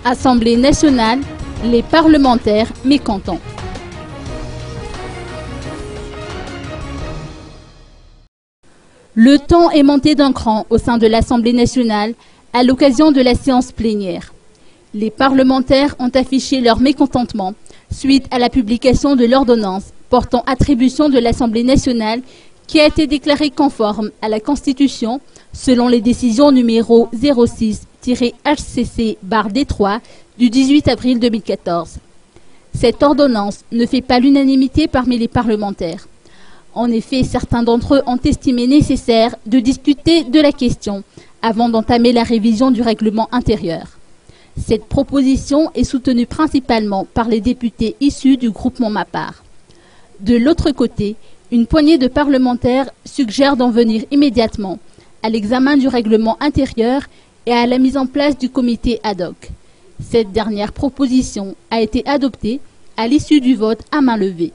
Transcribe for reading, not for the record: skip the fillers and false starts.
Assemblée nationale, les parlementaires mécontents. Le ton est monté d'un cran au sein de l'Assemblée nationale à l'occasion de la séance plénière. Les parlementaires ont affiché leur mécontentement suite à la publication de l'ordonnance portant attribution de l'Assemblée nationale qui a été déclarée conforme à la Constitution selon les décisions numéro 06-HCC/D3 du 18 avril 2014. Cette ordonnance ne fait pas l'unanimité parmi les parlementaires. En effet, certains d'entre eux ont estimé nécessaire de discuter de la question avant d'entamer la révision du règlement intérieur. Cette proposition est soutenue principalement par les députés issus du groupement MAPAR. De l'autre côté, une poignée de parlementaires suggère d'en venir immédiatement à l'examen du règlement intérieur et à la mise en place du comité ad hoc. Cette dernière proposition a été adoptée à l'issue du vote à main levée.